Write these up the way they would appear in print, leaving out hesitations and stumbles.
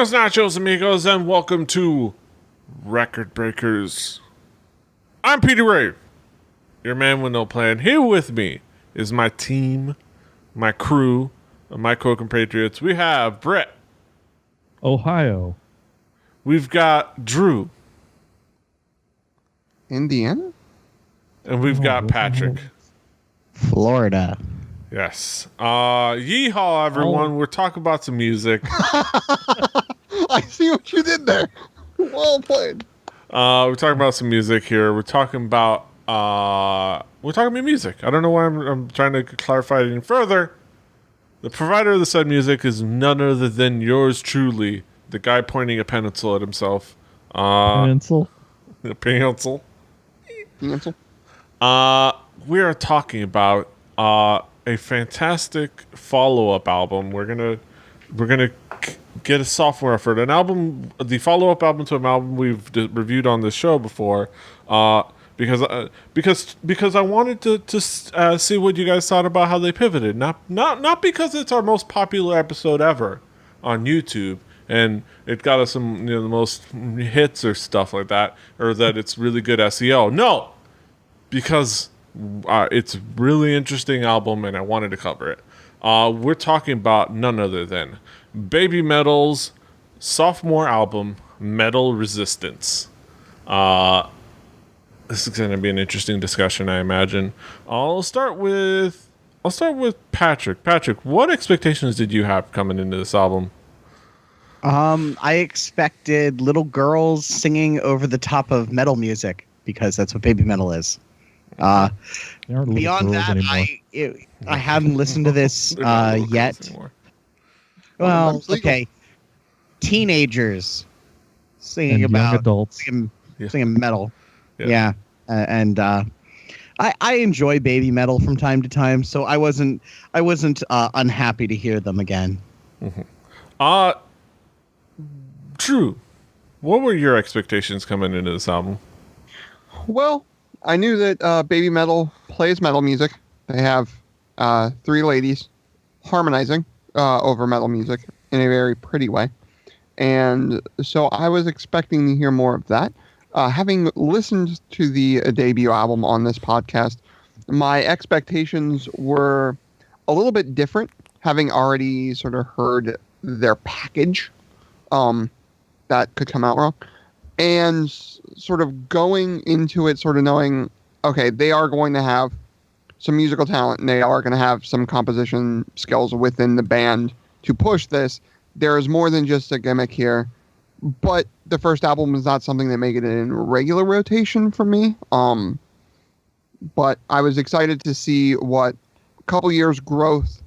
Buenos nachos, amigos, and welcome to Record Breakers. I'm Petey Ray, your man with no plan. Here with me is my team, my crew, and my co-compatriots. We have Brett. Ohio. We've got Drew. Indiana? And we've got Patrick. Florida. Yes. Yeehaw, everyone. We're talking about some music. I see what you did there. Well played. We're talking about some music here. We're talking about music. I don't know why I'm trying to clarify it even further. The provider of the said music is none other than yours truly, the guy pointing a pencil at himself. Pencil. A pencil. Pencil. We are talking about a fantastic follow-up album. We're gonna get a sophomore effort, an album, the follow-up album to an album we've reviewed on this show before, because I wanted to see what you guys thought about how they pivoted. Not because it's our most popular episode ever on YouTube and it got us some the most hits or stuff like that, or that it's really good SEO. No, because it's a really interesting album and I wanted to cover it. We're talking about none other than BABYMETAL's sophomore album, Metal Resistance. This is going to be an interesting discussion, I imagine. I'll start with Patrick. Patrick, what expectations did you have coming into this album? I expected little girls singing over the top of metal music because that's what BABYMETAL is. Beyond that, I haven't listened to this yet. Well, okay, teenagers singing and about young adults singing metal. Yeah. And I enjoy BABYMETAL from time to time, so I wasn't unhappy to hear them again. Mm-hmm. Drew, what were your expectations coming into this album? Well, I knew that BABYMETAL plays metal music. They have three ladies harmonizing over metal music in a very pretty way. And so I was expecting to hear more of that. Having listened to the debut album on this podcast, my expectations were a little bit different, having already sort of heard their package that could come out wrong. And sort of going into it sort of knowing, okay, they are going to have some musical talent and they are going to have some composition skills within the band to push this. There is more than just a gimmick here. But the first album is not something that make it in regular rotation for me. But I was excited to see what a couple years growth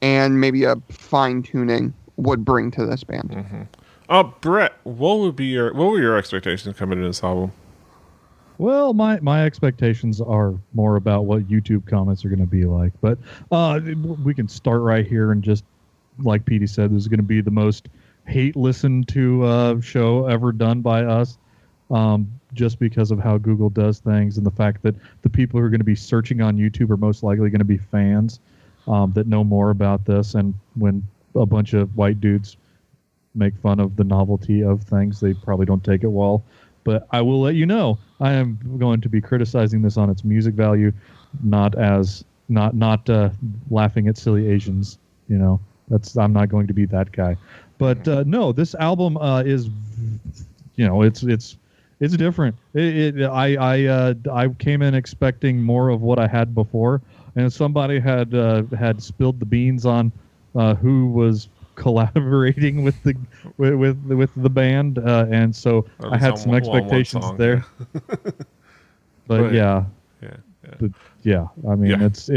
and maybe a fine tuning would bring to this band. Mm-hmm. Brett, what were your expectations coming into this album? Well, my expectations are more about what YouTube comments are going to be like. But we can start right here and just, like Petey said, this is going to be the most hate listened to show ever done by us, just because of how Google does things and the fact that the people who are going to be searching on YouTube are most likely going to be fans that know more about this. And when a bunch of white dudes make fun of the novelty of things, they probably don't take it well. But I will let you know, I am going to be criticizing this on its music value, not laughing at silly Asians. I'm not going to be that guy. But no, this album is, it's different. I came in expecting more of what I had before, and somebody had spilled the beans on who was collaborating with the band, and so I had some expectations there. But yeah. I mean, it's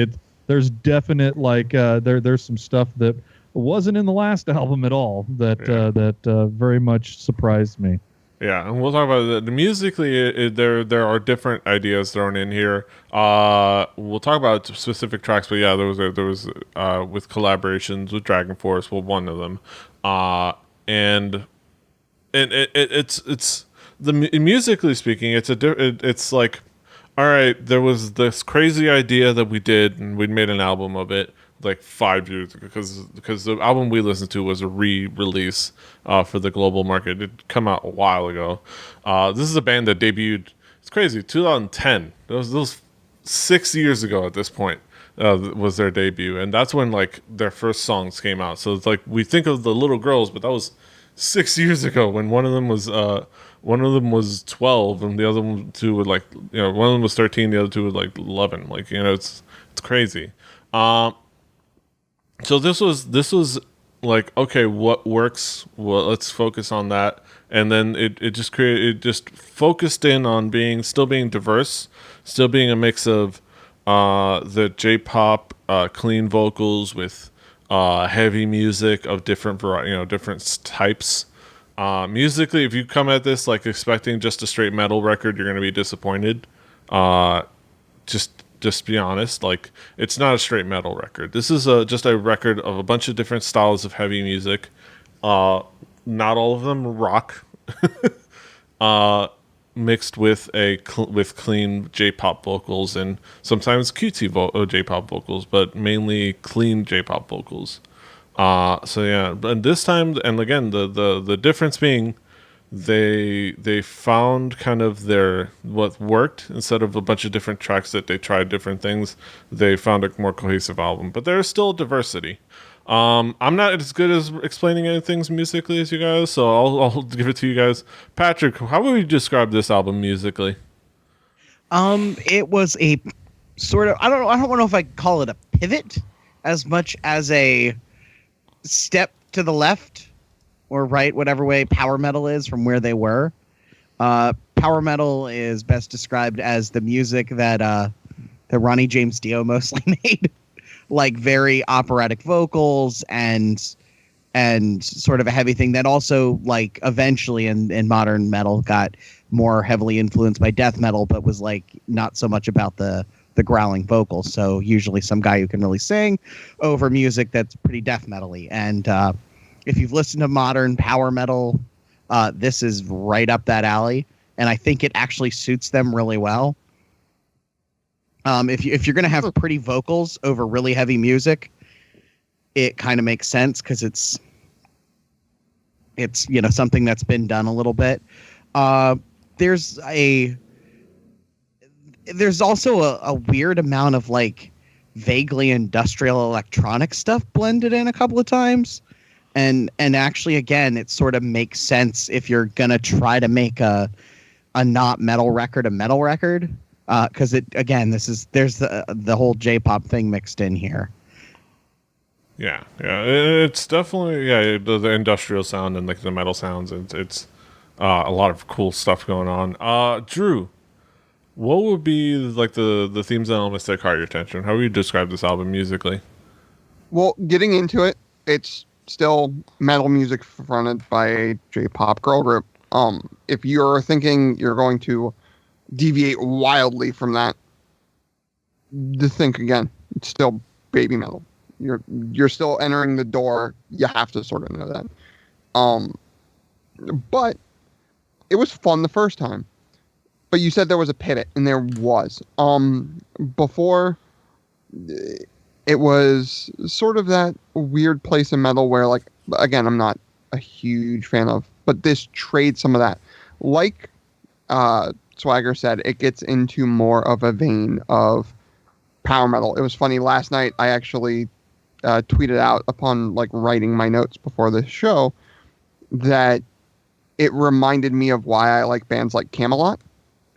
there's definite there's some stuff that wasn't in the last album at all that very much surprised me. Yeah, and we'll talk about the musically. There are different ideas thrown in here. We'll talk about specific tracks, but yeah, there was with collaborations with Dragon Force, well, one of them, and it's musically speaking, it's like, all right, there was this crazy idea that we did, and we made an album of it. like 5 years ago, because the album we listened to was a re-release for the global market. It come out a while ago. This is a band that debuted. It's crazy. 2010. Those 6 years ago at this point was their debut, and that's when like their first songs came out. So it's like we think of the little girls, but that was 6 years ago when one of them was 12 and the other two were like, one of them was 13, the other two were like 11. Like, it's crazy. So this was like, okay, what works? Well, let's focus on that. And then it just focused in on still being diverse, still being a mix of the J-pop clean vocals with heavy music of different different types. Musically, if you come at this like expecting just a straight metal record, you're going to be disappointed. Just be honest, like it's not a straight metal record. This is just a record of a bunch of different styles of heavy music. Not all of them rock, mixed with with clean J-pop vocals and sometimes cutesy J-pop vocals, but mainly clean J-pop vocals. So yeah, but this time, and again, the difference being they found kind of what worked. Instead of a bunch of different tracks that they tried different things, they found a more cohesive album. But there's still diversity. I'm not as good as explaining anything musically as you guys, so I'll give it to you guys. Patrick, how would you describe this album musically? It was a sort of, I don't know if I call it a pivot as much as a step to the left or right, whatever way power metal is from where they were. Power metal is best described as the music that Ronnie James Dio mostly made, like very operatic vocals and sort of a heavy thing that also like eventually in modern metal got more heavily influenced by death metal, but was like not so much about the growling vocals. So usually some guy who can really sing over music that's pretty death metal-y. And if you've listened to modern power metal, this is right up that alley. And I think it actually suits them really well. If you're going to have pretty vocals over really heavy music, it kind of makes sense because it's something that's been done a little bit. There's also a weird amount of like vaguely industrial electronic stuff blended in a couple of times. And actually, again, it sort of makes sense if you're going to try to make a not metal record a metal record. Because there's the whole J-pop thing mixed in here. Yeah, it's definitely the industrial sound and like the metal sounds. It's a lot of cool stuff going on. Drew, what would be like the themes and elements that caught your attention? How would you describe this album musically? Well, getting into it, it's still metal music fronted by a J-pop girl group. If you're thinking you're going to deviate wildly from that, to think again. It's still baby metal. You're still entering the door. You have to sort of know that. But it was fun the first time. But you said there was a pivot, and there was. Before, it was sort of that weird place in metal where, like, again, I'm not a huge fan of, but this trades some of that. Like Swagger said, it gets into more of a vein of power metal. It was funny, last night I actually tweeted out upon like writing my notes before the show that it reminded me of why I like bands like Camelot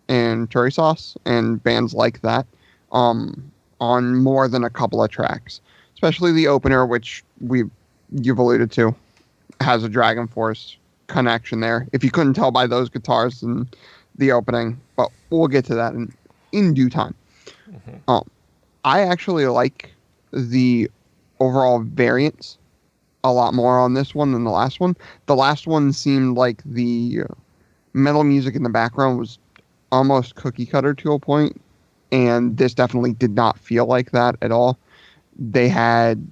and Cherry Sauce and bands like that on more than a couple of tracks, especially the opener, which you've alluded to, has a Dragon Force connection there. If you couldn't tell by those guitars and the opening, but we'll get to that in due time. Mm-hmm. I actually like the overall variance a lot more on this one than the last one. The last one seemed like the metal music in the background was almost cookie cutter to a point, and this definitely did not feel like that at all. They had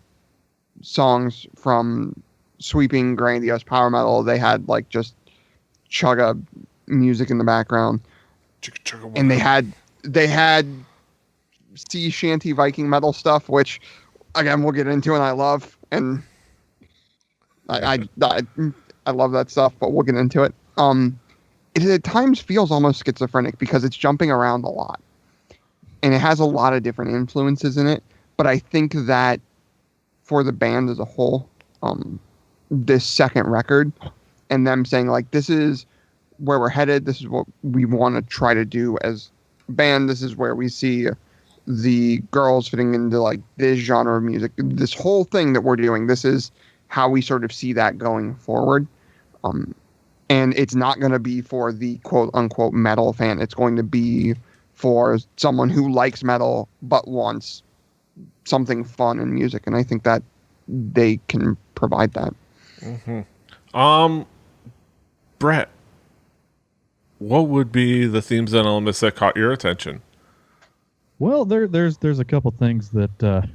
songs from sweeping, grandiose power metal. They had like just chugga music in the background, and they had sea shanty Viking metal stuff, which again, we'll get into, and I love, and I love that stuff, but we'll get into it. It at times feels almost schizophrenic because it's jumping around a lot, and it has a lot of different influences in it. But I think that for the band as a whole, this second record and them saying like, this is where we're headed, this is what we want to try to do as a band, this is where we see the girls fitting into like this genre of music, this whole thing that we're doing, this is how we sort of see that going forward. And it's not going to be for the quote unquote metal fan. It's going to be for someone who likes metal but wants something fun in music. And I think that they can provide that. Mm-hmm. Brett, what would be the themes and elements that caught your attention? Well, there's a couple things that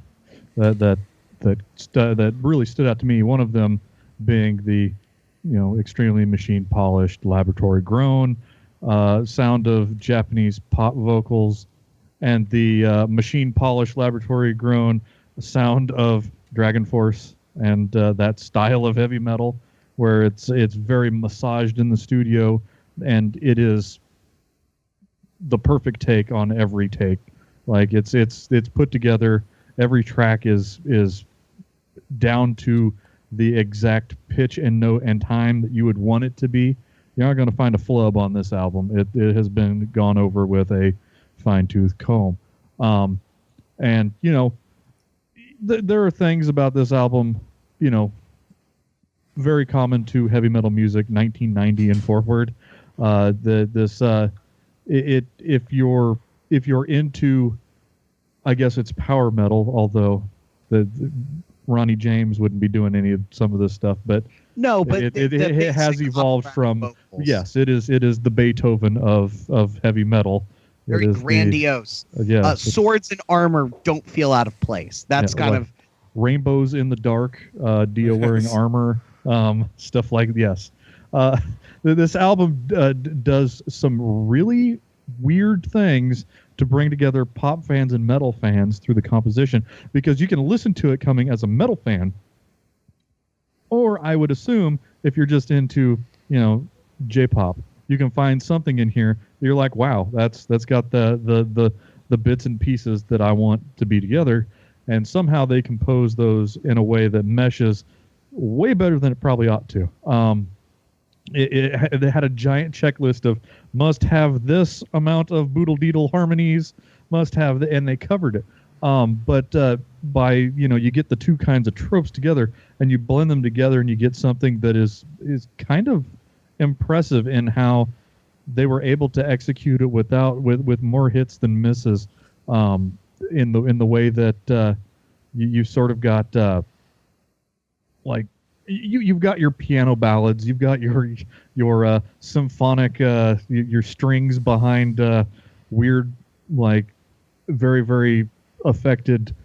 really stood out to me. One of them being the extremely machine polished laboratory groan sound of Japanese pop vocals, and the machine polished laboratory groan sound of Dragon Force and that style of heavy metal, where it's very massaged in the studio, and it is the perfect take on every take. Like it's put together. Every track is down to the exact pitch and note and time that you would want it to be. You're not going to find a flub on this album. It has been gone over with a fine-tooth comb. And there are things about this album, very common to heavy metal music, 1990 and forward. If you're into, I guess it's power metal, although the Ronnie James wouldn't be doing some of this stuff, but no, but it has evolved from vocals. Yes, it is the Beethoven of heavy metal. Very grandiose. Swords and armor don't feel out of place. That's kind of rainbows in the dark, Dio wearing armor, stuff like yes. This album does some really weird things to bring together pop fans and metal fans through the composition, because you can listen to it coming as a metal fan, or I would assume if you're just into J-pop, you can find something in here that you're like, wow, that's got the bits and pieces that I want to be together, and somehow they compose those in a way that meshes way better than it probably ought to. They had a giant checklist of must have this amount of boodle deedle harmonies, must have and they covered it. But by you get the two kinds of tropes together and you blend them together and you get something that is kind of impressive in how they were able to execute it with more hits than misses. In the way that you sort of got like. You've got your piano ballads, you've got your symphonic, your strings behind weird, like very very affected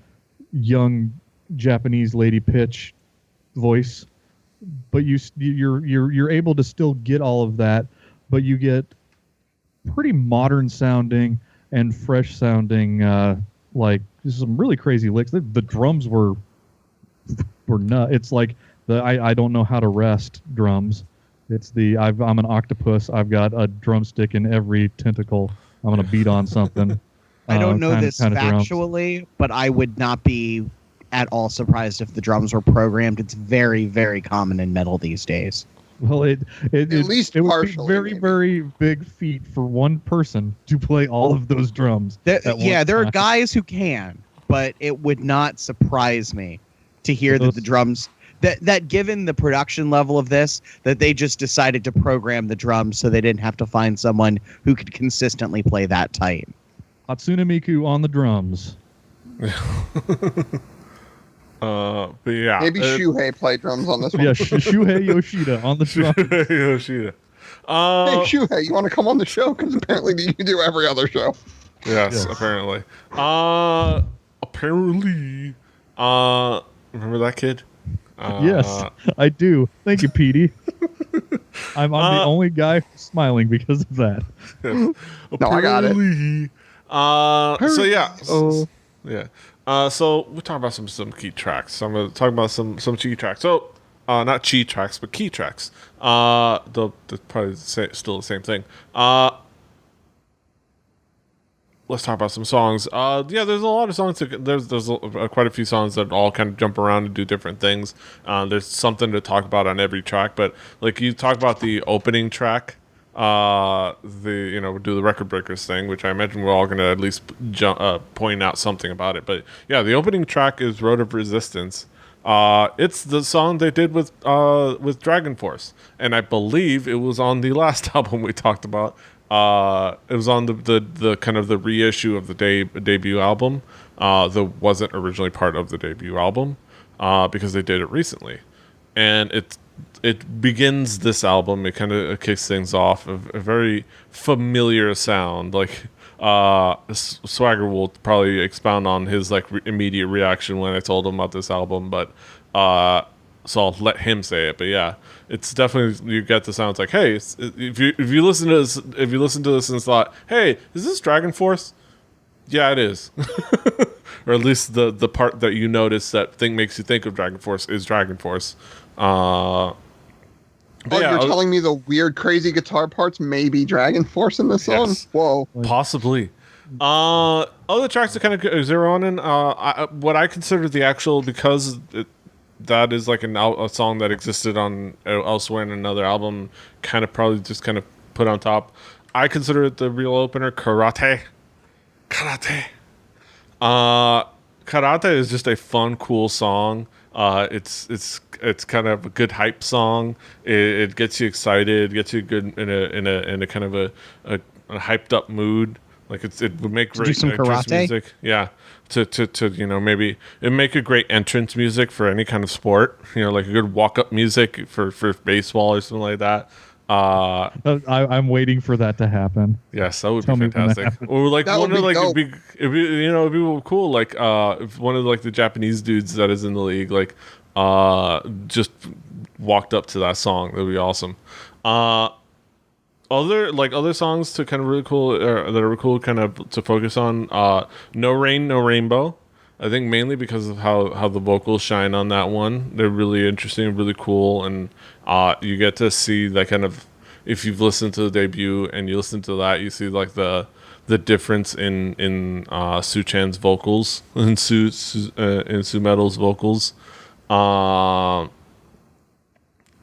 young Japanese lady pitch voice, but you're able to still get all of that, but you get pretty modern sounding and fresh sounding, like some really crazy licks. The drums were nuts. It's like I don't know how to rest drums. It's I'm an octopus. I've got a drumstick in every tentacle. I'm gonna beat on something. I don't know this factually, but I would not be at all surprised if the drums were programmed. It's very, very common in metal these days. Well, it would be very, maybe. very big feat for one person to play all of those drums. There are guys who can, but it would not surprise me to hear that the drums. That given the production level of this, that they just decided to program the drums so they didn't have to find someone who could consistently play that tight. Hatsune Miku on the drums. But yeah. Maybe Shuhei played drums on this one. Yeah, Shuhei Yoshida on the drums. Shuhei Yoshida. Hey, Shuhei, you want to come on the show? Because apparently you do every other show. Yes, apparently. Remember that kid? Yes, I do. Thank you, Petey. I'm the only guy smiling because of that. No, I got it. So yeah. Oh. Yeah. So we talk about some key tracks. So I'm gonna talk about some key tracks. So not key tracks, but key tracks. They're probably still the same thing. Let's talk about some songs. Yeah, there's a lot of songs. There's quite a few songs that all kind of jump around and do different things. There's something to talk about on every track. But like you talk about the opening track, do the record breakers thing, which I imagine we're all going to at least point out something about it. But yeah, the opening track is "Road of Resistance." It's the song they did with Dragon Force, and I believe it was on the last album we talked about. It was on the kind of the reissue of the debut album that wasn't originally part of the debut album because they did it recently, and it begins this album. It kind of kicks things off a very familiar sound. Like Swagger will probably expound on his like immediate reaction when I told him about this album, but so I'll let him say it. But yeah, it's definitely, you get the sounds like, hey, if you listen to this and thought, hey, is this Dragon Force? Yeah, it is. Or at least the part that you notice that makes you think of Dragon Force is Dragon Force. You're telling me the weird, crazy guitar parts may be Dragon Force in this song? Yes. Whoa. Possibly. Other tracks that kind of zero in, what I consider the actual, because that is like a song that existed on elsewhere in another album, kind of probably just kind of put on top. I consider it the real opener, Karate. Karate is just a fun, cool song. It's kind of a good hype song. It gets you excited, gets you good in a kind of a hyped up mood. Like it would make great entrance music. Yeah. To maybe it make a great entrance music for any kind of sport. Like a good walk up music for baseball or something like that. I'm waiting for that to happen. Yes, that would be fantastic. Or like that one of like dope. it'd be cool. Like if one of like the Japanese dudes that is in the league just walked up to that song, that'd be awesome. Other songs to kind of really cool that are really cool kind of to focus on. No Rain, No Rainbow. I think mainly because of how the vocals shine on that one. They're really interesting, really cool, and you get to see that kind of, if you've listened to the debut and you listen to that, you see like the difference in Sue Chan's vocals and Sue Metal's vocals.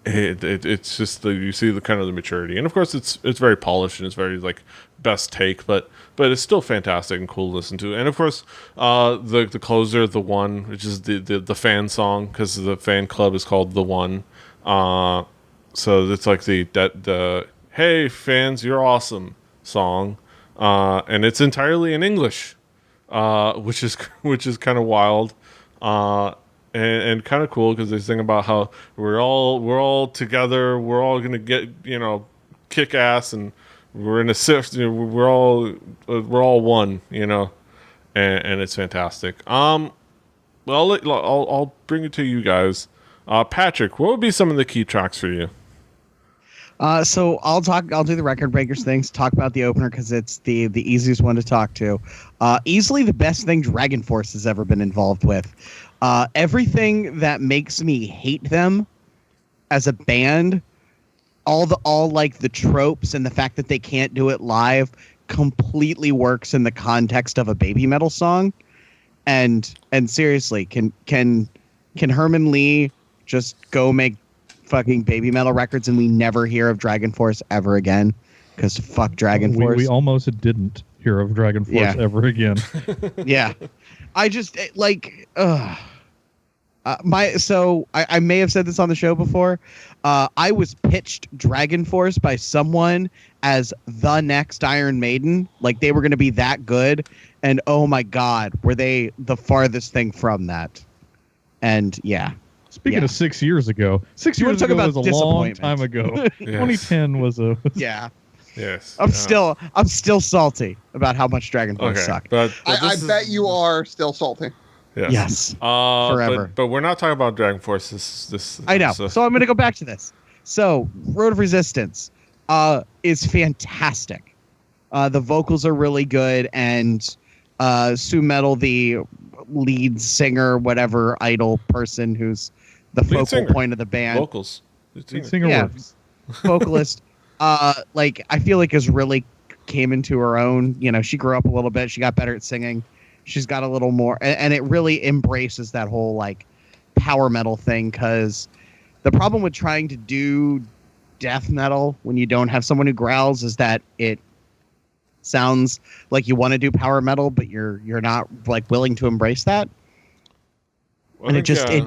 It's just you see the kind of the maturity, and of course it's very polished and it's very like best take, but it's still fantastic and cool to listen to. And of course the closer, The One, which is the fan song, because the fan club is called The One. So it's like the hey fans, you're awesome song, and it's entirely in English, which is kind of wild. And kind of cool because they sing about how we're all together, we're all gonna get kick ass, and we're in a sift. We're all one, and it's fantastic. Well, I'll bring it to you guys. Patrick, what would be some of the key tracks for you? So I'll do the record breakers things. Talk about the opener because it's the easiest one to talk to. Easily the best thing Dragon Force has ever been involved with. Everything that makes me hate them as a band, all like the tropes and the fact that they can't do it live completely works in the context of a Baby Metal song. And seriously, can Herman Lee just go make fucking Baby Metal records and we never hear of Dragon Force ever again? Because fuck Dragon Force. We almost didn't hear of Dragon Force ever again. Yeah. I just I may have said this on the show before. I was pitched Dragon Force by someone as the next Iron Maiden. Like they were going to be that good. And oh my God, were they the farthest thing from that? And yeah. Speaking of 6 years ago, 6 years ago was a long time ago. Yes. 2010 was a... Yeah. Yes. I'm still salty about how much Dragon Force sucked. But I bet you are still salty. Yes. Forever. But we're not talking about Dragon Force. This I know. So I'm going to go back to this. So Road of Resistance is fantastic. The vocals are really good, and Sue Metal, lead singer, whatever idol person who's the Lead focal singer. point of the band. Vocals. Lead singer Yeah. works. Vocalist. Like I feel like has really came into her own. You know, she grew up a little bit. She got better at singing. She's got a little more, and it really embraces that whole like power metal thing. Because the problem with trying to do death metal when you don't have someone who growls is that it sounds like you want to do power metal, but you're not like willing to embrace that. And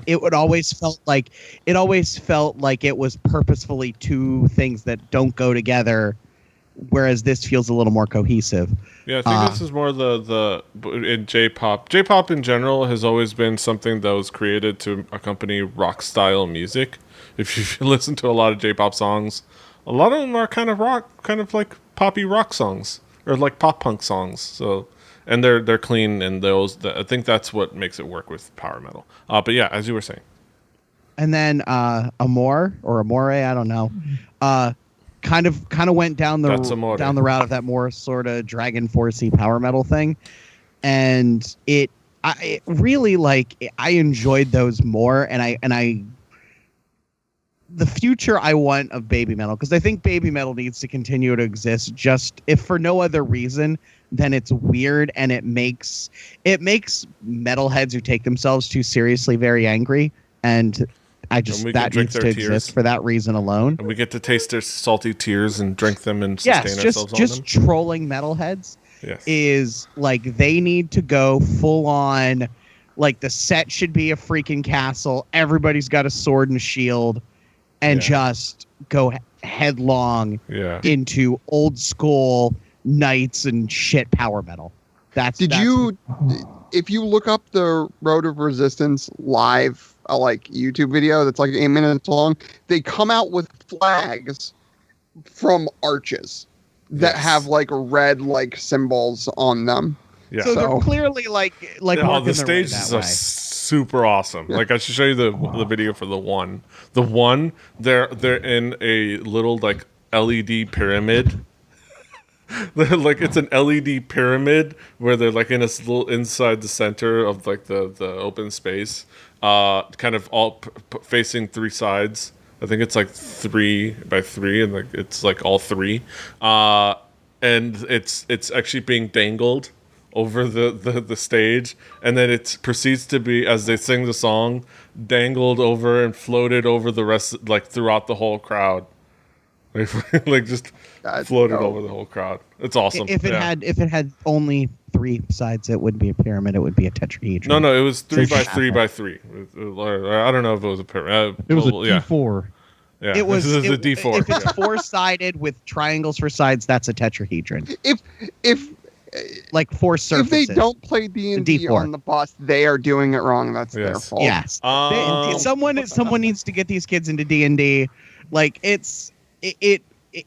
it would always felt like it was purposefully two things that don't go together, whereas this feels a little more cohesive. Yeah, I think this is more the in J-pop. J-pop in general has always been something that was created to accompany rock style music. If you listen to a lot of J-pop songs, a lot of them are kind of rock, kind of like poppy rock songs or like pop punk songs. So, and they're clean, and I think that's what makes it work with power metal. But yeah, as you were saying. And then Amore, I don't know. Kind of went down the route of that more sort of Dragon Force-y power metal thing, and it really like I enjoyed those more, and I the future I want of baby metal, because I think baby metal needs to continue to exist, just if for no other reason than it's weird and it makes metalheads who take themselves too seriously very angry, and that needs to exist for that reason alone. And we get to taste their salty tears and drink them and sustain ourselves on them. Just trolling metalheads Yes. is like they need to go full on. Like the set should be a freaking castle. Everybody's got a sword and a shield, and just go headlong into old school knights and shit power metal. If you look up the Road of Resistance live like YouTube video that's like 8 minutes long, they come out with flags from arches that have like red like symbols on them. Yeah. So they're clearly like the stages are super awesome. Like I should show you the video for the one. The one they're in a little like LED pyramid. Like it's an LED pyramid where they're like in a little inside the center of like the open space, kind of all facing three sides. I think it's like 3 by 3, and like it's like all three, and it's actually being dangled over the stage, and then it proceeds to be, as they sing the song, dangled over and floated over the rest, like throughout the whole crowd. Like just floated over the whole crowd. It's awesome. If it had only 3 sides, it wouldn't be a pyramid. It would be a tetrahedron. No, it was 3 by 3 by 3. I don't know if it was a pyramid. It was a D4. Yeah, it was a D4. If it's 4-sided with triangles for sides, that's a tetrahedron. If like 4 surfaces. If they don't play D&D on the bus, they are doing it wrong. That's their fault. Yes. Someone needs to get these kids into D&D. Like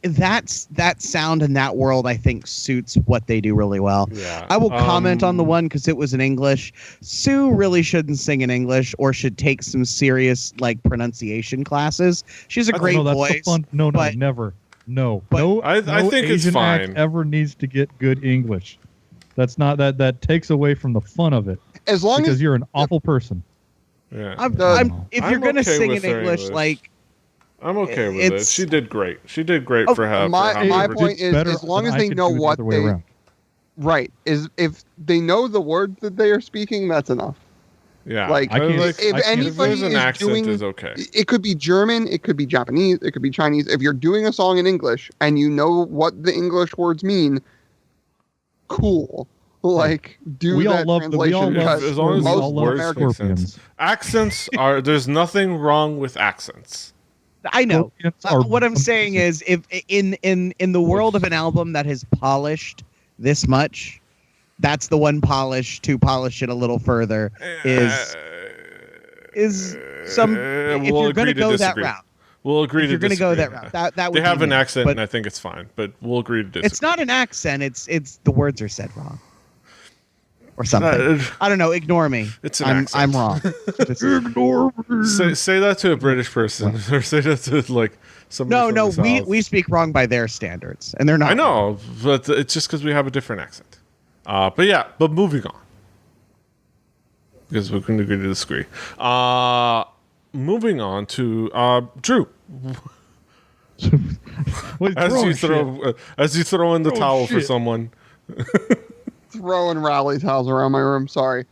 that sound in that world, I think, suits what they do really well. Yeah. I will comment on the one because it was in English. Sue really shouldn't sing in English or should take some serious like pronunciation classes. She's a great voice. Never. No. I think Asian it's fine. act ever needs to get good English. That's not that takes away from the fun of it. As long because as you're an awful person. Yeah. If you're gonna sing in English, like. I'm okay with it. She did great. She did great for having. My point is, as long as they know what they, right, is if they know the words that they are speaking, that's enough. Yeah, like if anybody is accent doing, is okay. It could be German, it could be Japanese, it could be Chinese. If you're doing a song in English and you know what the English words mean, cool. Like do that translation. As long as most words make sense. Accents are. There's nothing wrong with accents. I know. What I'm saying is, if in the world of an album that has polished this much, that's the one polish to polish it a little further is some. If you're going to go that route, we'll agree to disagree. If you're going to go that route, that would they have an accent, but and I think it's fine. But we'll agree to disagree. It's not an accent. It's the words are said wrong. Or something. I don't know. Ignore me. It's an accent. I'm wrong. Ignore me. Say that to a British person, or say that to like somebody. No. We speak wrong by their standards, and they're not. I know, but it's just because we have a different accent. But moving on. because we can agree to disagree. Moving on to Drew. Wait, As you throw in the Throwing towel for shit. someone. Throwing rally towels around my room. Sorry.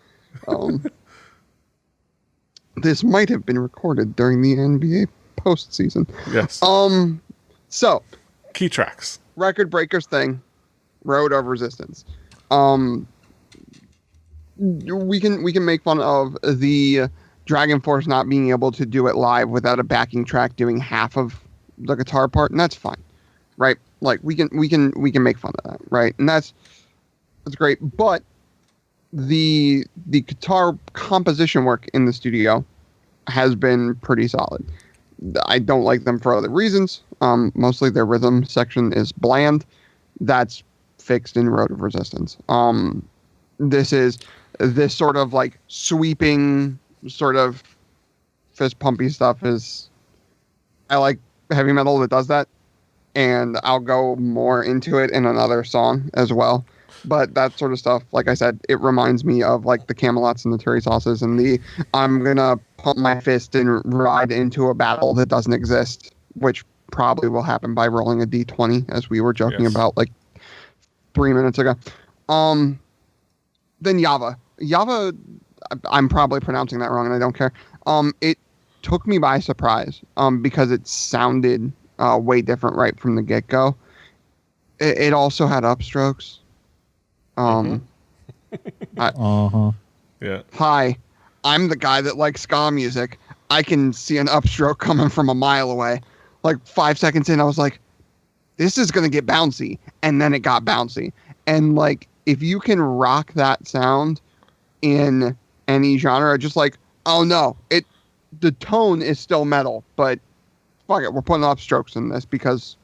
This might have been recorded during the NBA postseason. Yes. So Key tracks. record breakers thing, Road of Resistance. We can make fun of the Dragon Force not being able to do it live without a backing track doing half of the guitar part, and that's fine, right? Like we can make fun of that, right? And that's great. But the guitar composition work in the studio has been pretty solid. I don't like them for other reasons. Mostly their rhythm section is bland. That's fixed in Road of Resistance. This sort of like sweeping sort of fist pumpy stuff is, I like heavy metal that does that, and I'll go more into it in another song as well. But that sort of stuff, like I said, it reminds me of like the Camelots and the Terry Sauces and the I'm gonna pump my fist and ride into a battle that doesn't exist, which probably will happen by rolling a d20, as we were joking about like 3 minutes ago. Then Java, I'm probably pronouncing that wrong and I don't care. It took me by surprise because it sounded way different right from the get-go. It also had upstrokes. Yeah. Hi, I'm the guy that likes ska music. I can see an upstroke coming from a mile away. Like 5 seconds in, I was like, this is going to get bouncy. And then it got bouncy. And like, if you can rock that sound in any genre, just like, oh no, the tone is still metal, but fuck it, we're putting upstrokes in this because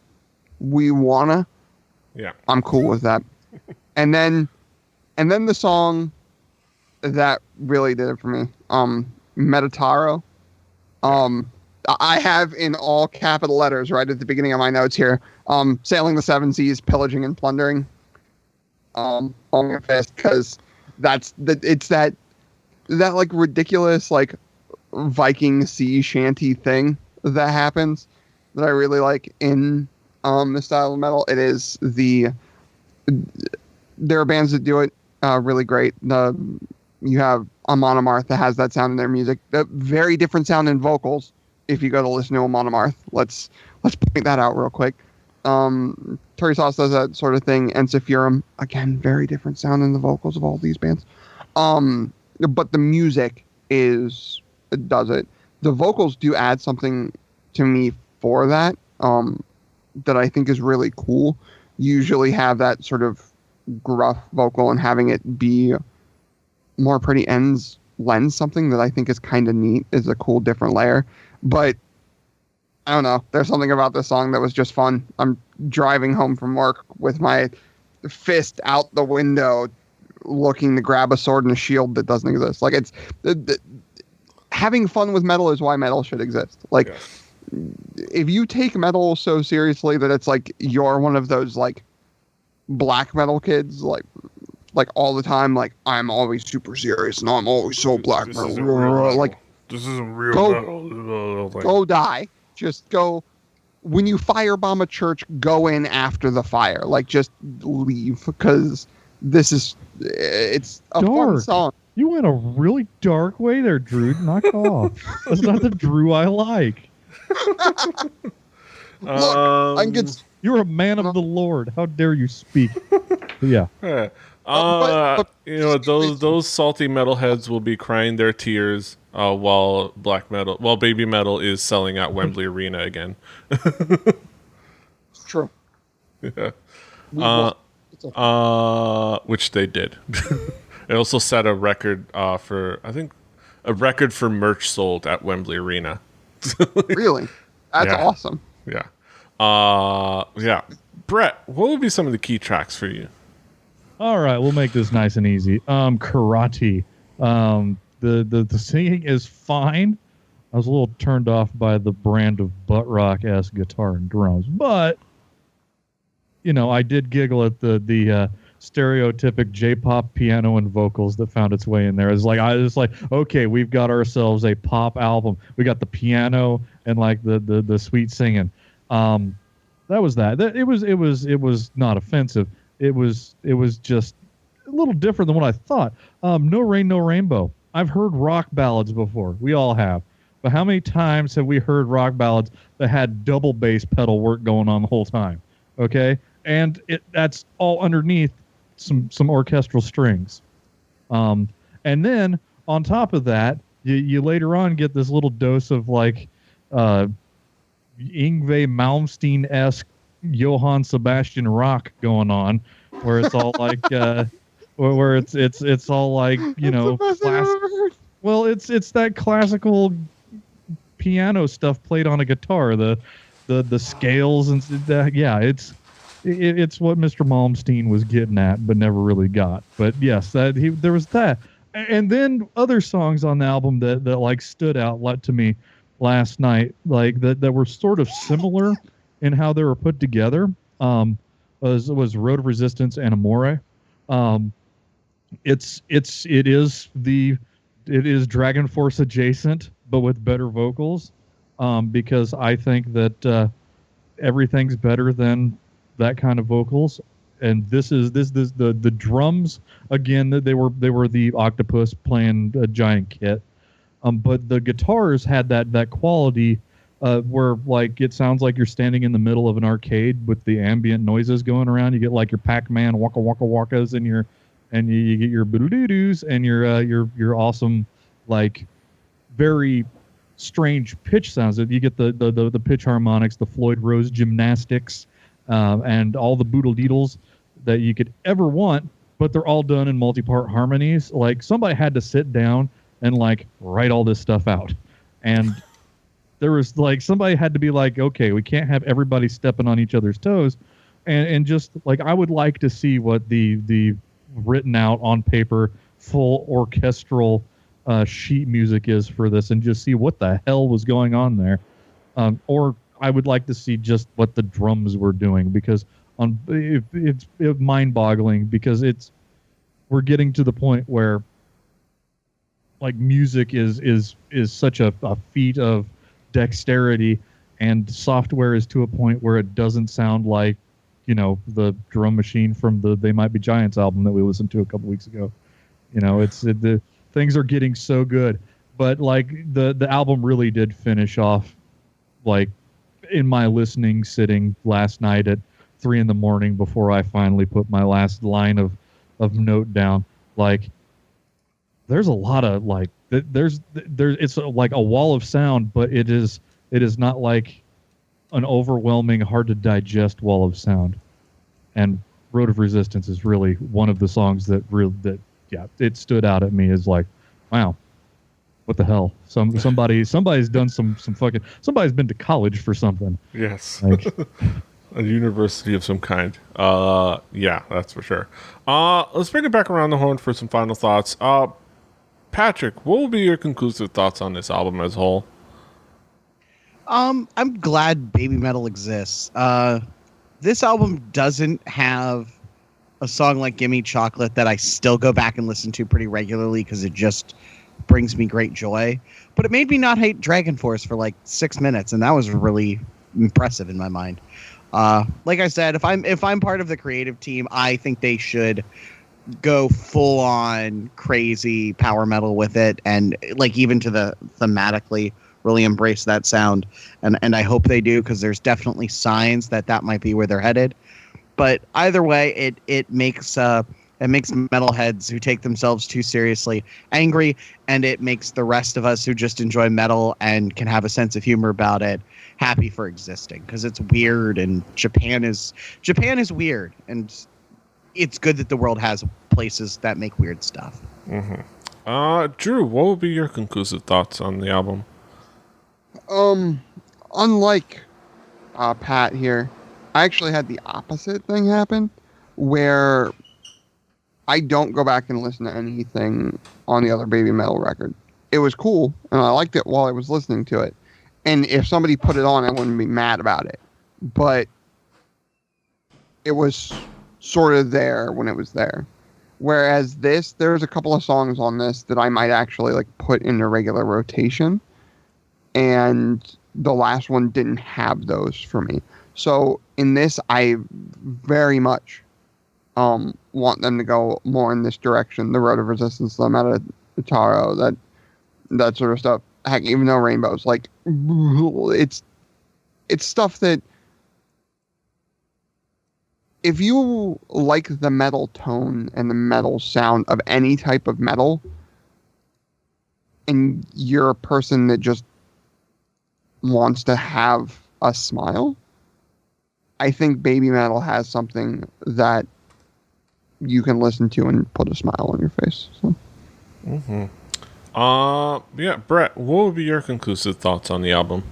we wanna. Yeah. I'm cool with that. And then the song that really did it for me, Metataro. I have in all capital letters right at the beginning of my notes here, sailing the seven seas, pillaging and plundering. On my fist, because it's that like ridiculous like Viking sea shanty thing that happens that I really like in the style of metal. It is there are bands that do it really great. You have a Monomarth that has that sound in their music. A very different sound in vocals. If you go to listen to a Monomarth, let's point that out real quick. Terry Sauce does that sort of thing. And Sephirum, again, very different sound in the vocals of all these bands. But the music does it. The vocals do add something to me for that, that I think is really cool. Usually have that sort of gruff vocal, and having it be more pretty ends lends something that I think is kind of neat, is a cool different layer. But I don't know, there's something about this song that was just fun. I'm driving home from work with my fist out the window looking to grab a sword and a shield that doesn't exist. Like, it's having fun with metal is why metal should exist. Like, if you take metal so seriously that it's like you're one of those like black metal kids, like all the time, like I'm always super serious and I'm always so black metal. Like, this isn't real metal. Go die. Just go. When you firebomb a church, go in after the fire. Like, just leave, because it's a fun song. You went a really dark way there, Drew. Knock off. That's not the Drew I like. Look, I can get. You're a man of the Lord. How dare you speak? Yeah. Those salty metalheads will be crying their tears while Baby Metal is selling out Wembley Arena again. It's true. Yeah. Which they did. It also set a record for merch sold at Wembley Arena. Really? That's awesome. Yeah. Brett, what would be some of the key tracks for you? All right, we'll make this nice and easy. Karate. The singing is fine. I was a little turned off by the brand of butt rock-esque guitar and drums, but I did giggle at the stereotypic J-pop piano and vocals that found its way in there. It's like I was like, okay, we've got ourselves a pop album. We got the piano and like the sweet singing. That was that. It was not offensive. It was just a little different than what I thought. No Rain, No Rainbow. I've heard rock ballads before. We all have. But how many times have we heard rock ballads that had double bass pedal work going on the whole time? Okay? And that's all underneath some orchestral strings. And then on top of that, you later on get this little dose of like Yngwie Malmsteen-esque Johann Sebastian rock going on, where it's all like where it's all like, you know, well, it's that classical piano stuff played on a guitar, the scales and yeah, it's what Mr. Malmsteen was getting at but never really got. But yes, there was that. And then other songs on the album that like stood out to me last night, like that were sort of similar in how they were put together. Was Road of Resistance and Amore. It is Dragon Force adjacent, but with better vocals, because I think that everything's better than that kind of vocals. And the drums again. They were the octopus playing a giant kit, but the guitars had that quality where like it sounds like you're standing in the middle of an arcade with the ambient noises going around. You get like your Pac-Man waka waka wakas and you get your boodoo-doos and your awesome like very strange pitch sounds. You get the pitch harmonics, the Floyd Rose gymnastics, and all the boodle-deedles that you could ever want, but they're all done in multi-part harmonies. Like somebody had to sit down and like write all this stuff out, and there was like somebody had to be like, okay, we can't have everybody stepping on each other's toes, and just like I would like to see what the written out on paper full orchestral sheet music is for this, and just see what the hell was going on there, or I would like to see just what the drums were doing, because it's mind-boggling, because we're getting to the point where like music is such a feat of dexterity, and software is to a point where it doesn't sound like, you know, the drum machine from the They Might Be Giants album that we listened to a couple weeks ago. You know, the things are getting so good, but like the album really did finish off like in my listening sitting last night at 3 a.m. before I finally put my last line of note down. Like there's a lot of like there's it's like a wall of sound, but it is not like an overwhelming, hard to digest wall of sound. And Road of Resistance is really one of the songs that it stood out at me as like, wow, what the hell? Somebody's done some fucking, somebody's been to college for something. Yes. Like, a university of some kind. Yeah, that's for sure. Let's bring it back around the horn for some final thoughts. Patrick, what will be your conclusive thoughts on this album as a whole? I'm glad BABYMETAL exists. This album doesn't have a song like Gimme Chocolate that I still go back and listen to pretty regularly because it just brings me great joy. But it made me not hate Dragon Force for like 6 minutes, and that was really impressive in my mind. Like I said, if I'm part of the creative team, I think they should go full on crazy power metal with it, and like even to the thematically really embrace that sound, and I hope they do, because there's definitely signs that might be where they're headed. But either way, it makes metalheads who take themselves too seriously angry, and it makes the rest of us who just enjoy metal and can have a sense of humor about it happy for existing, because it's weird, and Japan is weird, and it's good that the world has places that make weird stuff. Mm-hmm. Drew, what would be your conclusive thoughts on the album? Unlike Pat here, I actually had the opposite thing happen, where I don't go back and listen to anything on the other BABYMETAL record. It was cool, and I liked it while I was listening to it. And if somebody put it on, I wouldn't be mad about it. But it was sort of there when it was there. Whereas there's a couple of songs on this that I might actually like put in a regular rotation, and the last one didn't have those for me. So in this, I very much want them to go more in this direction. The Road of Resistance, the Meta Taro, that sort of stuff. Heck, even though Rainbow's like, it's stuff that if you like the metal tone and the metal sound of any type of metal, and you're a person that just wants to have a smile, I think BABYMETAL has something that you can listen to and put a smile on your face. So. Yeah, Brett, what would be your conclusive thoughts on the album?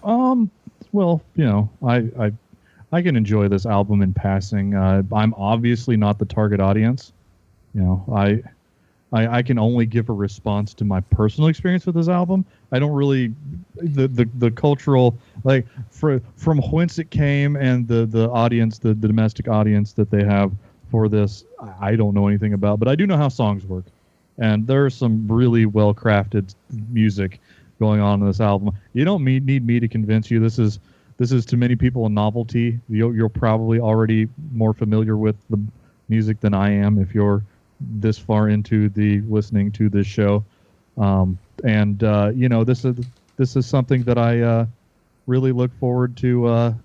Well, you know, I can enjoy this album in passing. I'm obviously not the target audience. You know, I can only give a response to my personal experience with this album. I don't really the cultural, like, from whence it came and the audience, the domestic audience that they have for this, I don't know anything about, but I do know how songs work. And there's some really well-crafted music going on in this album. You don't need me to convince you. This is to many people a novelty. You're probably already more familiar with the music than I am if you're this far into the listening to this show. You know, this is something that I really look forward to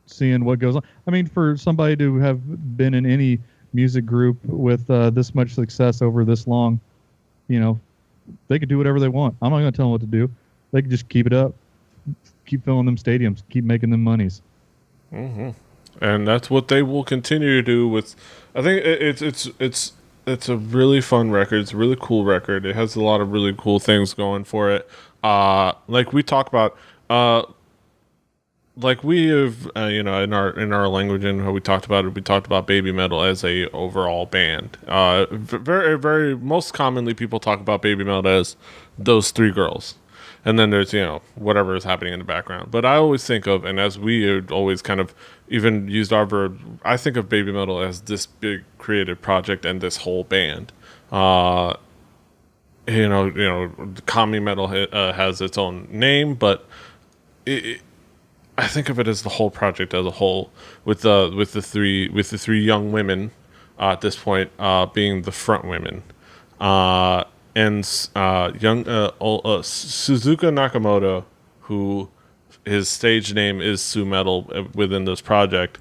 seeing what goes on. I mean, for somebody to have been in any music group with this much success over this long, you know, they could do whatever they want. I'm not going to tell them what to do. They can just keep it up, keep filling them stadiums, keep making them monies. Mm-hmm. And that's what they will continue to do with. I think it's a really fun record. It's a really cool record. It has a lot of really cool things going for it. Like we talk about, like we have, you know, in our language and how we talked about it, we talked about BABYMETAL as a overall band. Very, very, most commonly people talk about BABYMETAL as those three girls. And then there's, you know, whatever is happening in the background. But I always think of, and as we had always kind of even used our verb, I think of BABYMETAL as this big creative project and this whole band. You know, Kawaii Metal has its own name, but I think of it as the whole project as a whole, with the three young women at this point being the front women. And young Suzuka Nakamoto, who his stage name is Su-Metal within this project,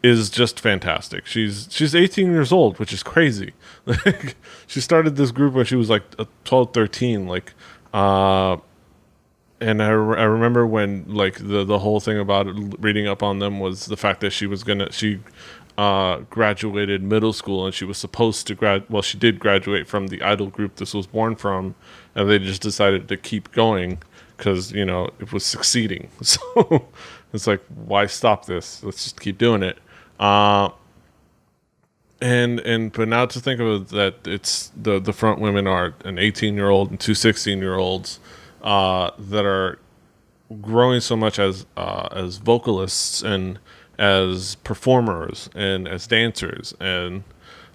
is just fantastic. She's 18 years old, which is crazy. Like, she started this group when she was like 12, 13. Like, and I remember when, like, the whole thing about it, reading up on them was the fact that she graduated middle school, and she was supposed to she did graduate from the idol group this was born from, and they just decided to keep going because, you know, it was succeeding. So it's like, why stop this? Let's just keep doing it. But now to think of it, that it's the front women are an 18-year-old and two 16-year-olds that are growing so much as vocalists and as performers and as dancers, and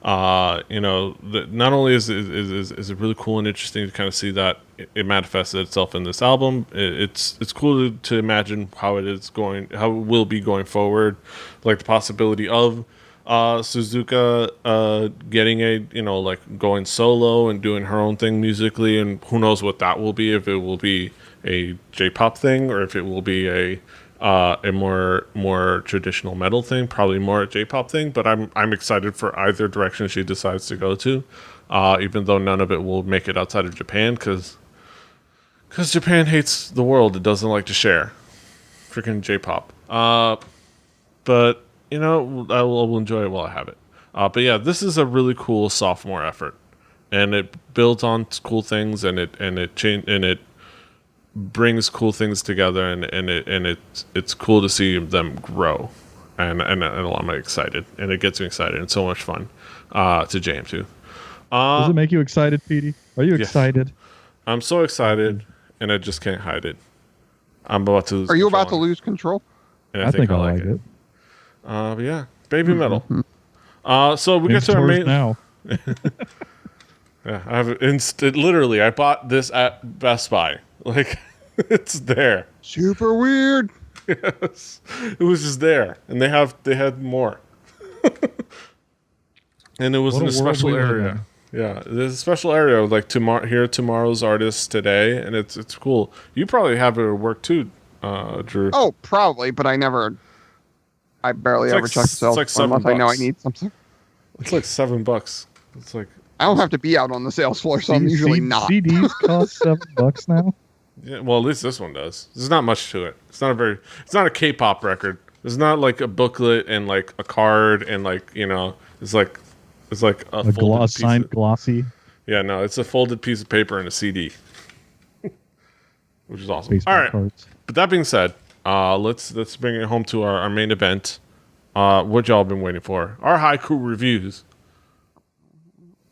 you know, not only is it really cool and interesting to kind of see that it manifested itself in this album. It's cool to imagine how it will be going forward, like the possibility of Suzuka getting a, you know, like going solo and doing her own thing musically, and who knows what that will be, if it will be a J-pop thing or if it will be a more traditional metal thing, probably more a J-pop thing. But I'm excited for either direction she decides to go to, even though none of it will make it outside of Japan, because Japan hates the world. It doesn't like to share. Freaking J-pop. But you know, I will enjoy it while I have it. But yeah, this is a really cool sophomore effort, and it builds on cool things, and it brings cool things together, and it's cool to see them grow, and I'm excited, and it gets me excited, and so much fun to jam to. Does it make you excited, Petey? Are you excited? I'm so excited, and I just can't hide it. I'm about to lose. Are you about to lose control? And I think I like it. But yeah, BABYMETAL. So we get In to our stores main. now. Yeah, I have it. Literally, I bought this at Best Buy. Like, it's there. Super weird. Yes, it was just there, and they had more. And it was What in a a world special we live area. in. Yeah, there's a special area like tomorrow's artists today, and it's cool. You probably have it at work too, Drew. Oh, probably, but I barely It's ever like check the sales it's like floor unless I know I $7. need something. It's like $7. It's like I don't have to be out on the sales floor, so I'm usually not. CDs cost $7 now. yeah, well, at least this one does. There's not much to it. It's not a K-pop record. It's not like a booklet and like a card and like it's like a folded piece Signed of, glossy yeah, no, it's a folded piece of paper and a CD, which is awesome. baseball All right, cards. but that being said, let's bring it home to our main event. What y'all been waiting for? Our haiku reviews.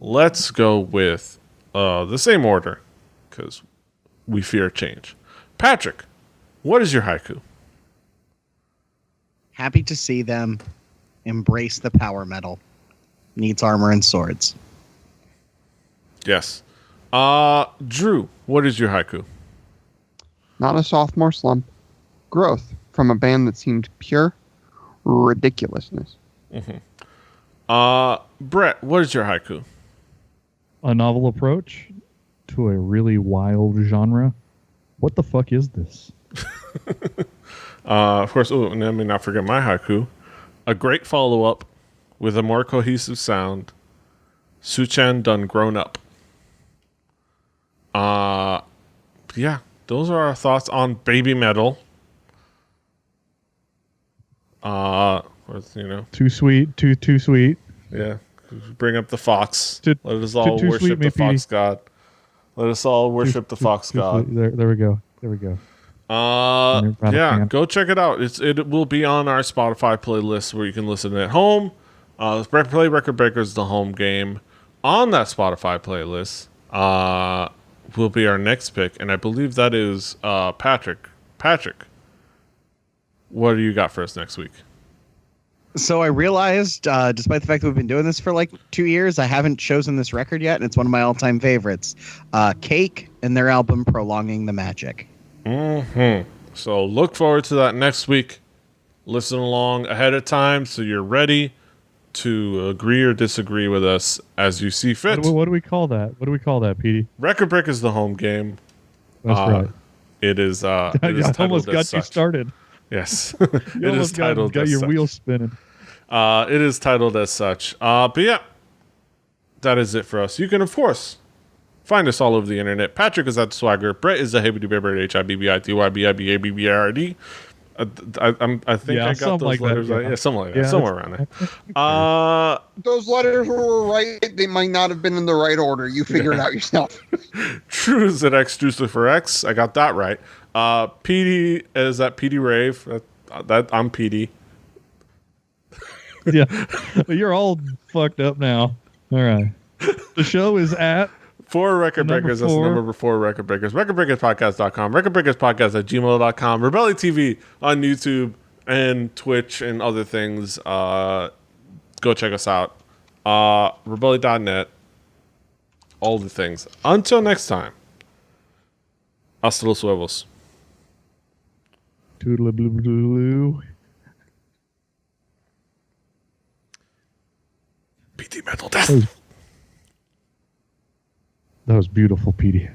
Let's go with the same order because we fear change. Patrick, what is your haiku? Happy to see them embrace the power metal. Needs armor and swords. Yes. Drew, what is your haiku? Not a sophomore slump. Growth from a band that seemed pure ridiculousness. Brett, what is your haiku? A novel approach to a really wild genre. What the fuck is this? Of course, and let me not forget my haiku. A great follow-up with a more cohesive sound. Suchan done grown up. Yeah, those are our thoughts on Baby Metal. Too sweet. Too sweet. Yeah, bring up the fox. Too- Let us all too worship sweet, the me, fox god. Let us all worship the fox god. Sweet. There we go. Yeah, fan. go check it out. It will be on our Spotify playlist where you can listen at home. Play Record Breakers, the home game, on that Spotify playlist. Will be our next pick, and I believe that is Patrick. Patrick, what do you got for us next week? So I realized, despite the fact that we've been doing this for like 2 years, I haven't chosen this record yet, and it's one of my all-time favorites. Cake and their album Prolonging the Magic. So look forward to that next week. Listen along ahead of time so you're ready to agree or disagree with us as you see fit. What do we call that? What do we call that, Petey? Record Break is the home game. That's right. It is. It is I almost titled got as you such. started. Yes, You it is almost titled got as your such. wheels spinning. It is titled as such. But yeah, that is it for us. You can, of course, find us all over the internet. Patrick is at Swagger. Brett is the Hibbity-Bibber at HIBBITYBIBABBRD. I think Yeah, I got something those like that, letters right. yeah. Yeah, something like that. Yeah, Somewhere around there. Those letters were right. They might not have been in the right order. You figure it out yourself. True is at X for X. I got that right. PD is at PD Rave. That I'm PD. Yeah, but you're all fucked up now. All right. The show is at 4 Record Number Breakers. That's the 4. number 4 Record Breakers. RecordBreakersPodcast.com. RecordBreakersPodcast@gmail.com. Rebelli TV on YouTube and Twitch and other things. Go check us out. Rebelli.net. All the things. Until next time. Hasta los huevos. Toodle blue blue. PT Metal Death. That was beautiful, Petey.